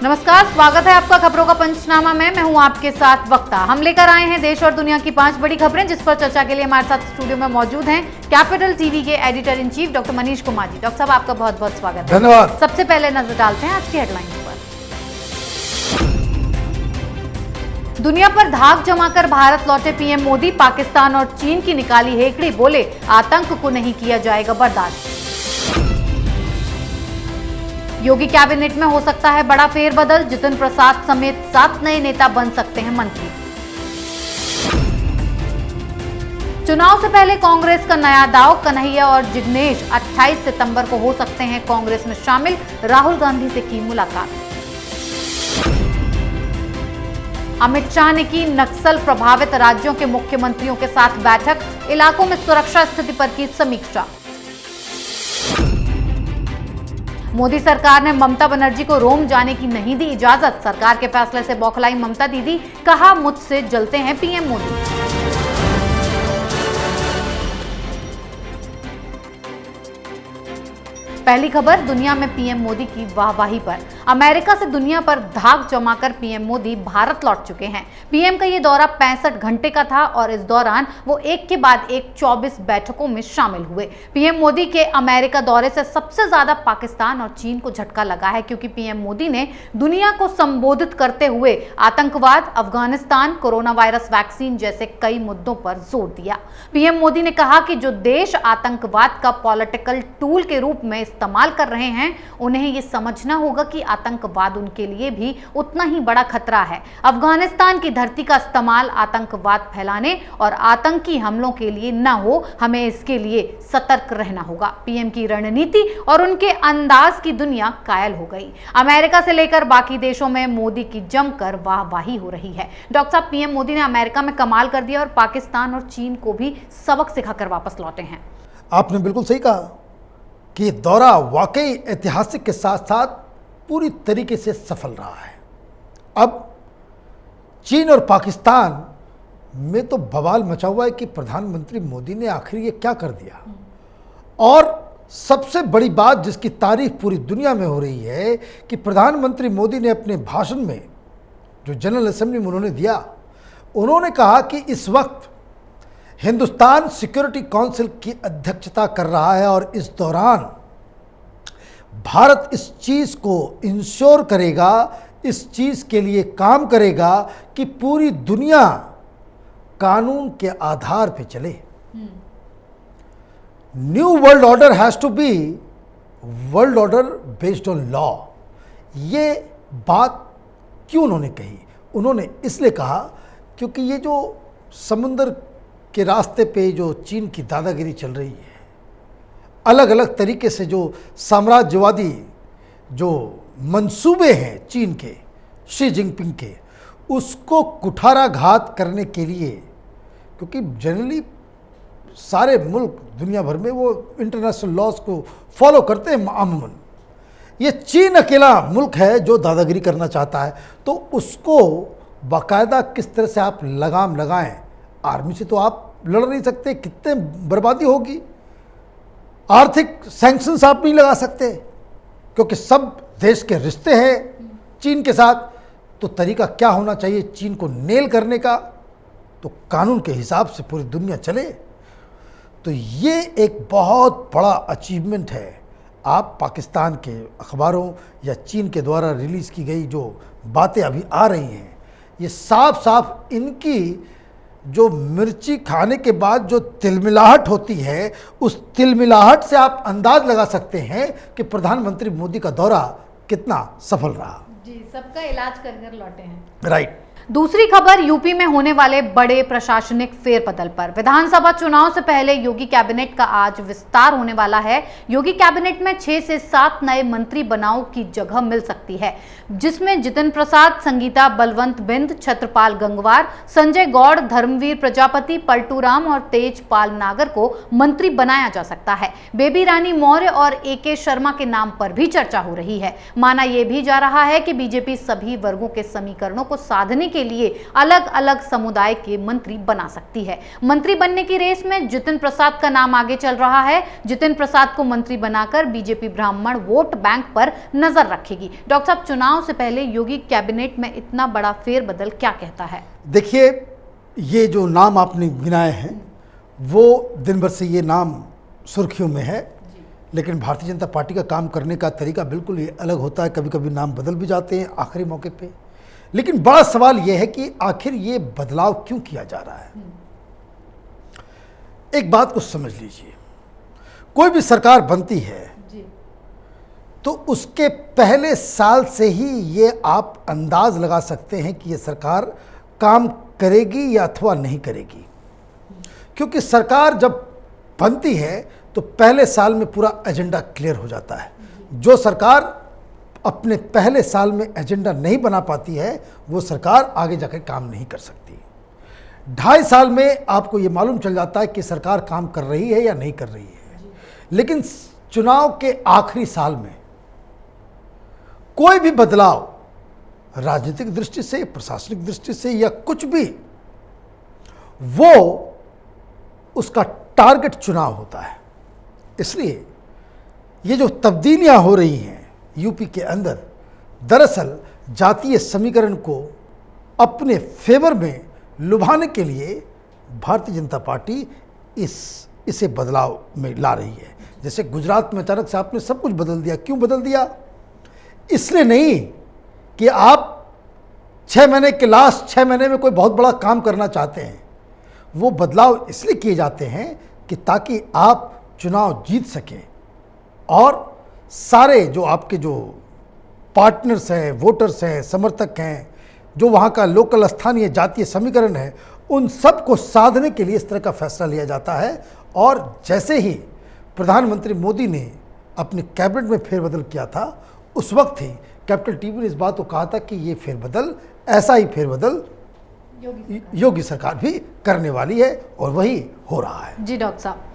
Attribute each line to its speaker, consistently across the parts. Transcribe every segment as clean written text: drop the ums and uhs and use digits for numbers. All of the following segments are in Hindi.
Speaker 1: नमस्कार, स्वागत है आपका खबरों का पंचनामा में। मैं हूं आपके साथ वक्ता। हम लेकर आए हैं देश और दुनिया की 5 बड़ी खबरें, जिस पर चर्चा के लिए हमारे साथ स्टूडियो में मौजूद हैं कैपिटल टीवी के editor in chief doctor Manish Kumar ji. Doctor साहब, आपका बहुत बहुत स्वागत है।
Speaker 2: धन्यवाद।
Speaker 1: सबसे पहले नजर डालते हैं आज की हेडलाइंस पर। दुनिया पर धाक जमाकर भारत लौटे पीएम मोदी, पाकिस्तान और चीन की निकाली हेकड़ी, बोले आतंक को नहीं किया जाएगा बर्दाश्त। योगी कैबिनेट में हो सकता है बड़ा फेरबदल, जितिन प्रसाद समेत 7 नए नेता बन सकते हैं मंत्री। चुनाव से पहले कांग्रेस का नया दांव, कन्हैया और जिग्नेश 28 सितंबर को हो सकते हैं कांग्रेस में शामिल, राहुल गांधी से की मुलाकात। अमित शाह ने की नक्सल प्रभावित राज्यों के मुख्यमंत्रियों के साथ बैठक, इलाकों में सुरक्षा स्थिति पर की समीक्षा। मोदी सरकार ने ममता बनर्जी को रोम जाने की नहीं दी इजाजत, सरकार के फैसले से बौखलाई ममता दीदी, कहा मुझसे जलते हैं पीएम मोदी। पहली खबर दुनिया में पीएम मोदी की वाहवाही पर। अमेरिका से दुनिया पर धाक जमाकर पीएम मोदी भारत लौट चुके हैं। पीएम का ये दौरा 65 घंटे का था और इस दौरान वो एक के बाद एक 24 बैठकों में शामिल हुए। पीएम मोदी के अमेरिका दौरे से सबसे ज्यादा पाकिस्तान और चीन को झटका लगा है, क्योंकि पीएम मोदी ने दुनिया को संबोधित करते हुए आतंकवाद, अफगानिस्तान, कोरोना वायरस वैक्सीन जैसे कई मुद्दों पर जोर दिया। पीएम मोदी ने कहा कि जो देश आतंकवाद का पॉलिटिकल टूल के रूप में इस्तेमाल कर रहे हैं, उन्हें यह समझना होगा कि आतंकवाद उनके लिए भी उतना ही बड़ा खतरा है। अफगानिस्तान की धरती का इस्तेमाल आतंकवाद फैलाने और आतंकी हमलों के लिए न हो, हमें इसके लिए सतर्क रहना होगा। पीएम की रणनीति और उनके अंदाज की दुनिया कायल हो गई। अमेरिका से लेकर बाकी देशों में मोदी की जमकर वाहवाही हो रही है। डॉक्टर साहब, पीएम मोदी ने अमेरिका में कमाल कर दिया और पाकिस्तान और चीन को भी सबक सिखाकर वापस लौटे हैं।
Speaker 2: आपने बिल्कुल सही कहा कि दौरा वाकई ऐतिहासिक के साथ साथ पूरी तरीके से सफल रहा है। अब चीन और पाकिस्तान में तो बवाल मचा हुआ है कि प्रधानमंत्री मोदी ने आखिर ये क्या कर दिया। और सबसे बड़ी बात जिसकी तारीफ पूरी दुनिया में हो रही है कि प्रधानमंत्री मोदी ने अपने भाषण में, जो जनरल असेंबली में उन्होंने दिया, उन्होंने कहा कि इस वक्त हिंदुस्तान सिक्योरिटी काउंसिल की अध्यक्षता कर रहा है और इस दौरान भारत इस चीज़ को इंश्योर करेगा, इस चीज़ के लिए काम करेगा कि पूरी दुनिया कानून के आधार पे चले। New world order has to be world order based on law. ये बात क्यों उन्होंने कही? उन्होंने इसलिए कहा क्योंकि ये जो समुंदर के रास्ते पे जो चीन की दादागिरी चल रही है, अलग अलग तरीके से जो साम्राज्यवादी जो मंसूबे हैं चीन के, शी जिनपिंग के, उसको कुठाराघात करने के लिए, क्योंकि जनरली सारे मुल्क दुनिया भर में वो इंटरनेशनल लॉज को फॉलो करते हैं अमूमन, ये चीन अकेला मुल्क है जो दादागिरी करना चाहता है। तो उसको बाकायदा किस तरह से आप लगाम लगाएं। आर्मी से तो आप लड़ नहीं सकते, कितने बर्बादी होगी। आर्थिक सैंक्शंस आप नहीं लगा सकते, क्योंकि सब देश के रिश्ते हैं चीन के साथ। तो तरीका क्या होना चाहिए चीन को नेल करने का? तो कानून के हिसाब से पूरी दुनिया चले। तो ये एक बहुत बड़ा अचीवमेंट है। आप पाकिस्तान के अखबारों या चीन के द्वारा रिलीज़ की गई जो बातें अभी आ रही हैं, ये साफ साफ इनकी जो मिर्ची खाने के बाद जो तिलमिलाहट होती है, उस तिलमिलाहट से आप अंदाज लगा सकते हैं कि प्रधानमंत्री मोदी का दौरा कितना सफल रहा।
Speaker 1: जी, सबका इलाज कर कर लौटे हैं।
Speaker 2: राइट।
Speaker 1: दूसरी खबर यूपी में होने वाले बड़े प्रशासनिक फेरबदल पर। विधानसभा चुनाव से पहले योगी कैबिनेट का आज विस्तार होने वाला है। योगी कैबिनेट में 6 से 7 नए मंत्री बनाओ की जगह मिल सकती है, जिसमें जितिन प्रसाद, संगीता बलवंत बिंद, छत्रपाल गंगवार, संजय गौड़, धर्मवीर प्रजापति, पलटू राम और तेजपाल नागर को मंत्री बनाया जा सकता है। बेबी रानी मौर्य और AK शर्मा के नाम पर भी चर्चा हो रही है। माना यह भी जा रहा है कि बीजेपी सभी वर्गों के समीकरणों को साधने के के लिए अलग अलग समुदाय के मंत्री बना सकती है। मंत्री बनने की रेस में जितिन प्रसाद का नाम आगे चल रहा है। जितिन प्रसाद को मंत्री बनाकर बीजेपी ब्राह्मण वोट बैंक पर नजर रखेगी। डॉक्टर साहब, चुनाव से पहले योगी कैबिनेट में इतना बड़ा फेरबदल क्या कहता है?
Speaker 2: देखिए, ये जो नाम आपने गिनाए हैं वो दिन भर से ये नाम सुर्खियों में है, लेकिन भारतीय जनता पार्टी का काम करने का तरीका बिल्कुल ही अलग होता है। कभी कभी नाम बदल भी जाते हैं आखिरी मौके पे। लेकिन बड़ा सवाल यह है कि आखिर ये बदलाव क्यों किया जा रहा है। एक बात को समझ लीजिए, कोई भी सरकार बनती है तो उसके पहले साल से ही ये आप अंदाज लगा सकते हैं कि ये सरकार काम करेगी या अथवा नहीं करेगी, क्योंकि सरकार जब बनती है तो पहले साल में पूरा एजेंडा क्लियर हो जाता है। जो सरकार अपने पहले साल में एजेंडा नहीं बना पाती है वो सरकार आगे जाकर काम नहीं कर सकती। 2.5 साल में आपको ये मालूम चल जाता है कि सरकार काम कर रही है या नहीं कर रही है। लेकिन चुनाव के आखिरी साल में कोई भी बदलाव राजनीतिक दृष्टि से, प्रशासनिक दृष्टि से या कुछ भी, वो उसका टारगेट चुनाव होता है। इसलिए ये जो तब्दीलियां हो रही हैं यूपी के अंदर, दरअसल जातीय समीकरण को अपने फेवर में लुभाने के लिए भारतीय जनता पार्टी इसे बदलाव में ला रही है। जैसे गुजरात में अचानक से आपने सब कुछ बदल दिया। क्यों बदल दिया? इसलिए नहीं कि आप 6 महीने के लास्ट 6 महीने में कोई बहुत बड़ा काम करना चाहते हैं। वो बदलाव इसलिए किए जाते हैं कि ताकि आप चुनाव जीत सकें और सारे जो आपके जो पार्टनर्स हैं, वोटर्स हैं, समर्थक हैं, जो वहाँ का लोकल स्थानीय जातीय समीकरण है, उन सब को साधने के लिए इस तरह का फैसला लिया जाता है। और जैसे ही प्रधानमंत्री मोदी ने अपने कैबिनेट में फेरबदल किया था, उस वक्त ही कैपिटल टीवी ने इस बात को कहा था कि ये फेरबदल, ऐसा ही फेरबदल योगी सरकार भी करने वाली है और वही हो रहा है।
Speaker 1: जी डॉक्टर साहब,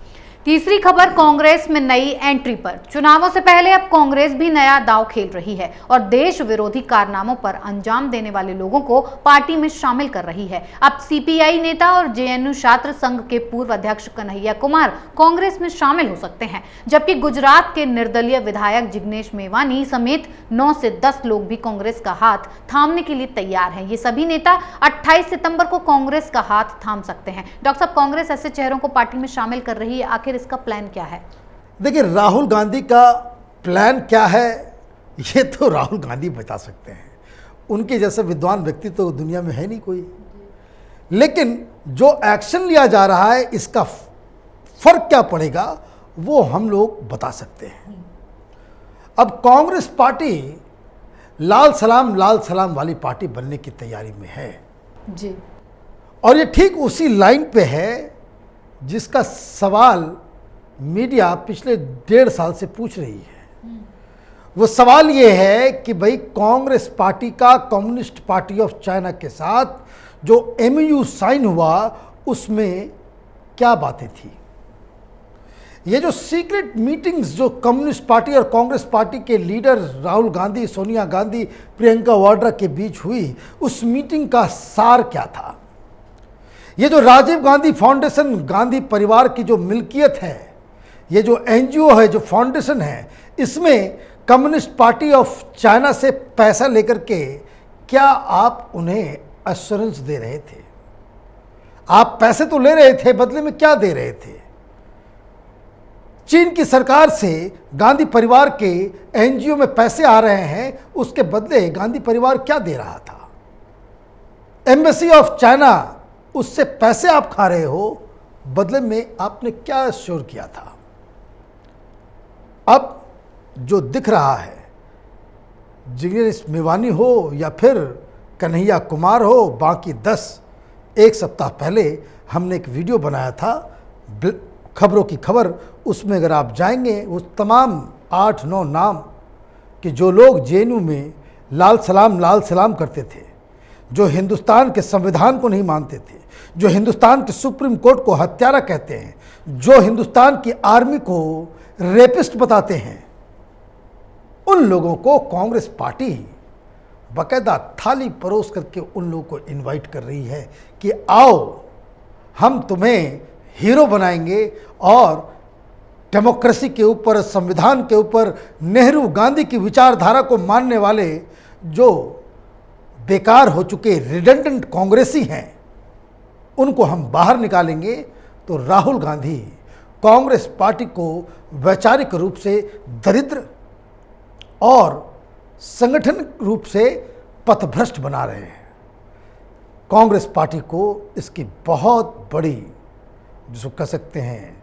Speaker 1: तीसरी खबर कांग्रेस में नई एंट्री पर। चुनावों से पहले अब कांग्रेस भी नया दांव खेल रही है और देश विरोधी कारनामों पर अंजाम देने वाले लोगों को पार्टी में शामिल कर रही है। अब सीपीआई नेता और जेएनयू छात्र संघ के पूर्व अध्यक्ष कन्हैया कुमार कांग्रेस में शामिल हो सकते हैं, जबकि गुजरात के निर्दलीय विधायक जिग्नेश मेवानी समेत 9 से 10 लोग भी कांग्रेस का हाथ थामने के लिए तैयार हैं। ये सभी नेता 28 सितंबर को कांग्रेस का हाथ थाम सकते हैं। डॉक्टर साहब, कांग्रेस ऐसे चेहरों को पार्टी में शामिल कर रही है, आखिर इसका प्लान क्या है?
Speaker 2: देखिए, राहुल गांधी का प्लान क्या है ये तो राहुल गांधी बता सकते हैं। उनके जैसा विद्वान व्यक्ति तो दुनिया में है नहीं कोई। लेकिन जो एक्शन लिया जा रहा है इसका फर्क क्या पड़ेगा वो हम लोग बता सकते हैं। अब कांग्रेस पार्टी लाल सलाम वाली पार्टी बनने की तैयारी में है
Speaker 1: जी, और
Speaker 2: ये ठीक उसी लाइन पे है जिसका सवाल मीडिया पिछले 1.5 साल से पूछ रही है। वो सवाल ये है कि भाई कांग्रेस पार्टी का कम्युनिस्ट पार्टी ऑफ चाइना के साथ जो एमओयू साइन हुआ उसमें क्या बातें थी। ये जो सीक्रेट मीटिंग्स जो कम्युनिस्ट पार्टी और कांग्रेस पार्टी के लीडर राहुल गांधी, सोनिया गांधी, प्रियंका वाड्रा के बीच हुई, उस मीटिंग का सार क्या था। ये जो राजीव गांधी फाउंडेशन, गांधी परिवार की जो मिल्कियत है, ये जो एनजीओ है, जो फाउंडेशन है, इसमें कम्युनिस्ट पार्टी ऑफ चाइना से पैसा लेकर के क्या आप उन्हें एश्योरेंस दे रहे थे? आप पैसे तो ले रहे थे, बदले में क्या दे रहे थे? चीन की सरकार से गांधी परिवार के एनजीओ में पैसे आ रहे हैं, उसके बदले गांधी परिवार क्या दे रहा था? एम्बेसी ऑफ चाइना, उससे पैसे आप खा रहे हो, बदले में आपने क्या एश्योर किया था? अब जो दिख रहा है, जिग्नेश मेवानी हो या फिर कन्हैया कुमार हो, बाकी 10, एक सप्ताह पहले हमने एक वीडियो बनाया था खबरों की खबर, उसमें अगर आप जाएंगे वो तमाम 8-9 नाम कि जो लोग जेएनयू में लाल सलाम करते थे, जो हिंदुस्तान के संविधान को नहीं मानते थे, जो हिंदुस्तान के सुप्रीम कोर्ट को हत्यारा कहते हैं, जो हिंदुस्तान की आर्मी को रेपिस्ट बताते हैं, उन लोगों को कांग्रेस पार्टी बाकायदा थाली परोस करके उन लोगों को इनवाइट कर रही है कि आओ हम तुम्हें हीरो बनाएंगे और डेमोक्रेसी के ऊपर, संविधान के ऊपर, नेहरू गांधी की विचारधारा को मानने वाले जो बेकार हो चुके रिडंडेंट कांग्रेसी हैं उनको हम बाहर निकालेंगे। तो राहुल गांधी कांग्रेस पार्टी को वैचारिक रूप से दरिद्र और संगठन रूप से पथभ्रष्ट बना रहे हैं। कांग्रेस पार्टी को इसकी बहुत बड़ी, जिसको कह सकते हैं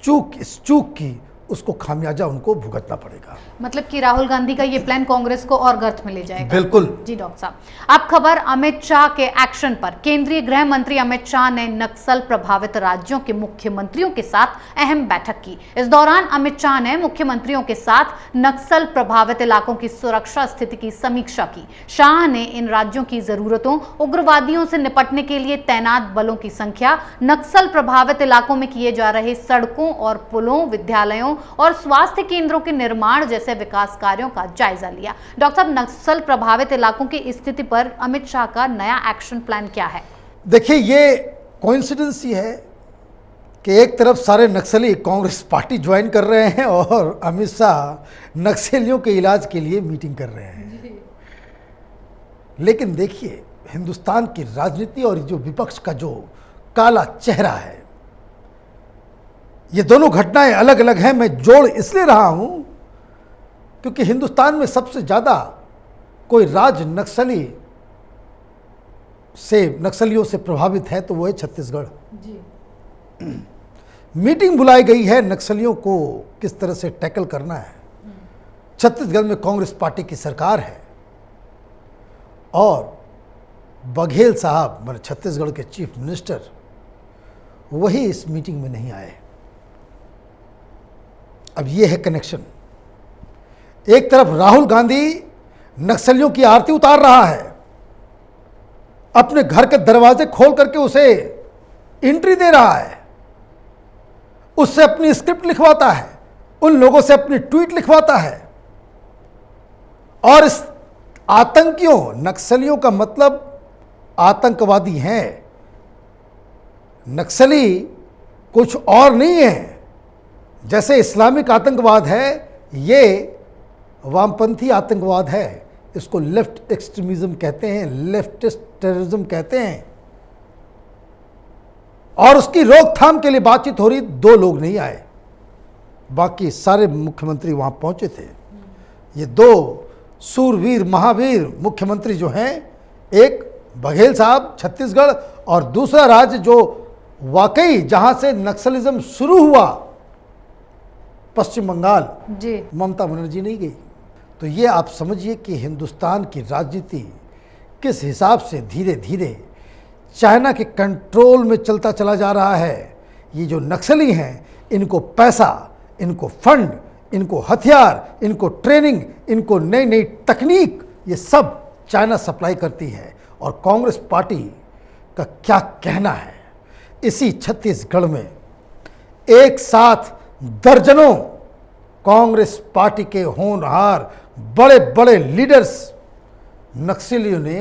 Speaker 2: चूक, इस चूक की उसको खामियाजा उनको भुगतना पड़ेगा।
Speaker 1: मतलब कि राहुल गांधी का ये प्लान कांग्रेस को और गर्त में ले जाएगा।
Speaker 2: बिल्कुल
Speaker 1: जी डॉक्टर साहब, अब खबर अमित शाह के एक्शन पर। केंद्रीय गृह मंत्री अमित शाह ने नक्सल प्रभावित राज्यों के मुख्यमंत्रियों के साथ अहम बैठक की। इस दौरान अमित शाह ने मुख्यमंत्रियों के साथ नक्सल प्रभावित इलाकों की सुरक्षा स्थिति की समीक्षा की। शाह ने इन राज्यों की जरूरतों, उग्रवादियों से निपटने के लिए तैनात बलों की संख्या, नक्सल प्रभावित इलाकों में किए जा रहे सड़कों और पुलों, विद्यालयों और स्वास्थ्य केंद्रों के निर्माण जैसे विकास कार्यों का जायजा लिया। डॉक्टर साहब, नक्सल प्रभावित इलाकों की स्थिति पर अमित शाह का नया एक्शन प्लान क्या है?
Speaker 2: देखिए, ये कोइंसिडेंस ही है कि एक तरफ सारे नक्सली कांग्रेस पार्टी ज्वाइन कर रहे हैं और अमित शाह नक्सलियों के इलाज के लिए मीटिंग कर रहे हैं। लेकिन देखिए, हिंदुस्तान की राजनीति और जो विपक्ष का जो काला चेहरा है, ये दोनों घटनाएं अलग अलग हैं। मैं जोड़ इसलिए रहा हूं क्योंकि हिंदुस्तान में सबसे ज़्यादा कोई राज्य नक्सलियों से प्रभावित है तो वो है छत्तीसगढ़। मीटिंग बुलाई गई है, नक्सलियों को किस तरह से टैकल करना है। छत्तीसगढ़ में कांग्रेस पार्टी की सरकार है और बघेल साहब, मतलब छत्तीसगढ़ के चीफ मिनिस्टर, वही इस मीटिंग में नहीं आए। अब ये है कनेक्शन। एक तरफ राहुल गांधी नक्सलियों की आरती उतार रहा है, अपने घर के दरवाजे खोल करके उसे एंट्री दे रहा है, उससे अपनी स्क्रिप्ट लिखवाता है, उन लोगों से अपनी ट्वीट लिखवाता है। और इस आतंकियों, नक्सलियों का मतलब आतंकवादी हैं। नक्सली कुछ और नहीं है। जैसे इस्लामिक आतंकवाद है, ये वामपंथी आतंकवाद है। इसको लेफ्ट एक्सट्रीमिज्म कहते हैं, लेफ्टिस्ट टेररिज्म कहते हैं। और उसकी रोकथाम के लिए बातचीत हो रही, 2 लोग नहीं आए, बाकी सारे मुख्यमंत्री वहां पहुंचे थे। ये 2 सूरवीर महावीर मुख्यमंत्री जो हैं, एक बघेल साहब छत्तीसगढ़ और दूसरा राज्य जो वाकई जहां से नक्सलिज्म शुरू हुआ, पश्चिम बंगाल, जी, ममता बनर्जी नहीं गई। तो ये आप समझिए कि हिंदुस्तान की राजनीति किस हिसाब से धीरे धीरे चाइना के कंट्रोल में चलता चला जा रहा है। ये जो नक्सली हैं, इनको पैसा, इनको फंड, इनको हथियार, इनको ट्रेनिंग, इनको नई नई तकनीक, ये सब चाइना सप्लाई करती है। और कांग्रेस पार्टी का क्या कहना है, इसी छत्तीसगढ़ में एक साथ दर्जनों कांग्रेस पार्टी के होनहार बड़े बड़े लीडर्स नक्सलियों ने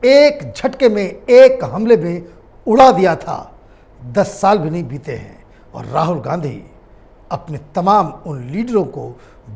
Speaker 2: एक झटके में, एक हमले में उड़ा दिया था। 10 साल भी नहीं बीते हैं और राहुल गांधी अपने तमाम उन लीडरों को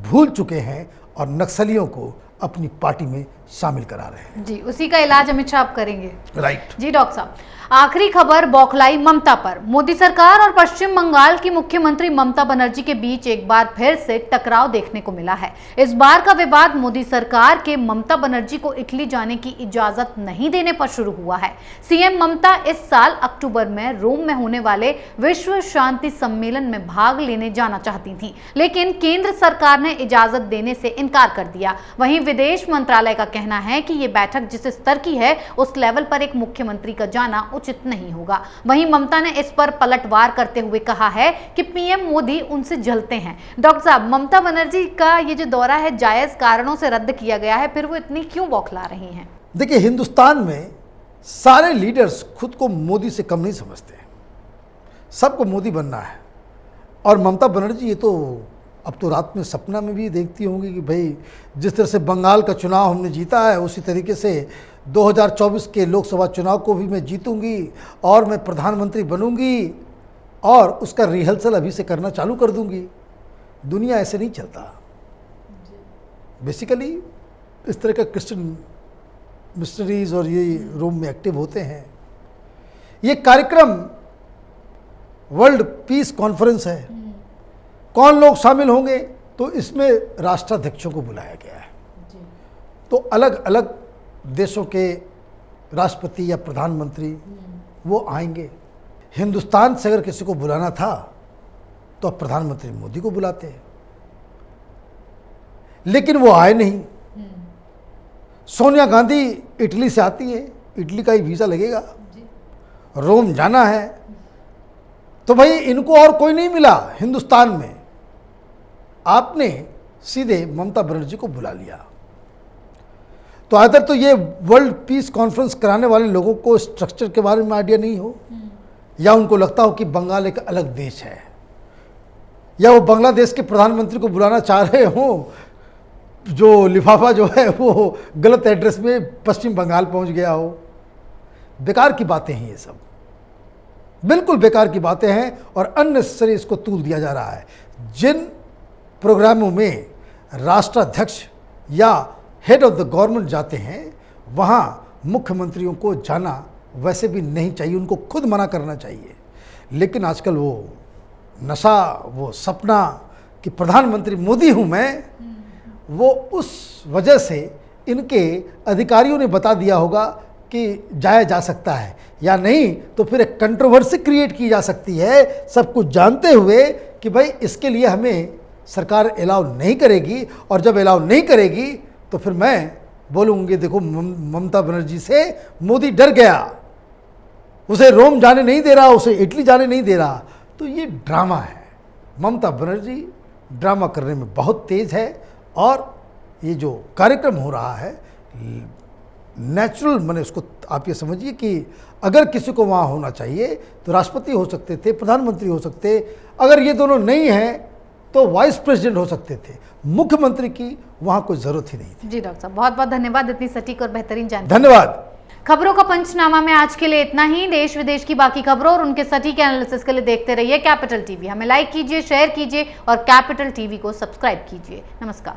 Speaker 2: भूल चुके हैं और नक्सलियों को अपनी पार्टी में शामिल करा रहे हैं।
Speaker 1: जी, उसी का इलाज अमित शाह करेंगे।
Speaker 2: राइट।
Speaker 1: जी डॉक्टर साहब, आखिरी खबर बौखलाई ममता पर। मोदी सरकार और पश्चिम बंगाल की मुख्यमंत्री ममता बनर्जी के बीच एक बार फिर से टकराव देखने को मिला है। इस बार का विवाद मोदी सरकार के ममता बनर्जी को इटली जाने की इजाजत नहीं देने पर शुरू हुआ है। सीएम ममता इस साल अक्टूबर में रोम में होने वाले विश्व शांति सम्मेलन में भाग लेने जाना चाहती थी, लेकिन केंद्र सरकार ने इजाजत देने से इनकार कर दिया। वहीं विदेश मंत्रालय का कहना है कि ये बैठक जिस स्तर की है, उस लेवल पर एक मुख्यमंत्री का जाना उचित नहीं होगा। वहीं ममता ने इस पर पलटवार करते हुए कहा है कि पीएम मोदी उनसे जलते हैं। डॉक्टर साहब, ममता बनर्जी का ये जो दौरा है जायज कारणों से रद्द किया गया है, फिर वो इतनी क्यों बौखला रही हैं?
Speaker 2: देखिए, हिंदुस्तान में सारे लीडर्स खुद को मोदी से कम नहीं समझते, सबको मोदी बनना है। और ममता बनर्जी ये तो अब तो रात में सपना में भी देखती होंगी कि भाई जिस तरह से बंगाल का चुनाव हमने जीता है, उसी तरीके से 2024 के लोकसभा चुनाव को भी मैं जीतूंगी और मैं प्रधानमंत्री बनूंगी और उसका रिहर्सल अभी से करना चालू कर दूंगी। दुनिया ऐसे नहीं चलता। बेसिकली इस तरह का क्रिश्चियन मिशनरीज और ये रोम में एक्टिव होते हैं। ये कार्यक्रम वर्ल्ड पीस कॉन्फ्रेंस है। कौन लोग शामिल होंगे? तो इसमें राष्ट्राध्यक्षों को बुलाया गया है। तो अलग अलग देशों के राष्ट्रपति या प्रधानमंत्री वो आएंगे। हिंदुस्तान से अगर किसी को बुलाना था तो अब प्रधानमंत्री मोदी को बुलाते हैं, लेकिन वो आए नहीं। सोनिया गांधी इटली से आती है, इटली का ही वीज़ा लगेगा, रोम जाना है, तो भाई इनको और कोई नहीं मिला हिंदुस्तान में। आपने सीधे ममता बनर्जी को बुला लिया। तो अगर तो ये वर्ल्ड पीस कॉन्फ्रेंस कराने वाले लोगों को स्ट्रक्चर के बारे में आइडिया नहीं हो, या उनको लगता हो कि बंगाल एक अलग देश है, या वो बांग्लादेश के प्रधानमंत्री को बुलाना चाह रहे हो, जो लिफाफा जो है वो गलत एड्रेस में पश्चिम बंगाल पहुंच गया हो। बेकार की बातें हैं ये सब, बिल्कुल बेकार की बातें हैं और अननेसेसरी इसको तूल दिया जा रहा है। जिन प्रोग्रामों में राष्ट्राध्यक्ष या हेड ऑफ द गवर्नमेंट जाते हैं, वहाँ मुख्यमंत्रियों को जाना वैसे भी नहीं चाहिए, उनको खुद मना करना चाहिए। लेकिन आजकल वो नशा, वो सपना कि प्रधानमंत्री मोदी हूँ मैं, वो उस वजह से इनके अधिकारियों ने बता दिया होगा कि जाया जा सकता है, या नहीं तो फिर एक कंट्रोवर्सी क्रिएट की जा सकती है, सब कुछ जानते हुए कि भाई इसके लिए हमें सरकार अलाउ नहीं करेगी, और जब अलाउ नहीं करेगी तो फिर मैं बोलूँगी देखो ममता बनर्जी से मोदी डर गया, उसे रोम जाने नहीं दे रहा, उसे इटली जाने नहीं दे रहा। तो ये ड्रामा है। ममता बनर्जी ड्रामा करने में बहुत तेज़ है, और ये जो कार्यक्रम हो रहा है नेचुरल, मैंने उसको आप ये समझिए कि अगर किसी को वहाँ होना चाहिए तो राष्ट्रपति हो सकते थे, प्रधानमंत्री हो सकते, अगर ये दोनों नहीं हैं तो वाइस प्रेसिडेंट हो सकते थे, मुख्यमंत्री की वहाँ कोई ज़रूरत ही नहीं थी।
Speaker 1: जी डॉक्टर साहब, बहुत बहुत धन्यवाद इतनी सटीक और बेहतरीन जानकारी।
Speaker 2: धन्यवाद।
Speaker 1: खबरों का पंचनामा में आज के लिए इतना ही। देश विदेश की बाकी खबरों और उनके सटीक एनालिसिस के लिए देखते रहिए कैपिटल टीवी। हमें लाइक कीजिए, शेयर कीजिए और कैपिटल टीवी को सब्सक्राइब कीजिए। नमस्कार।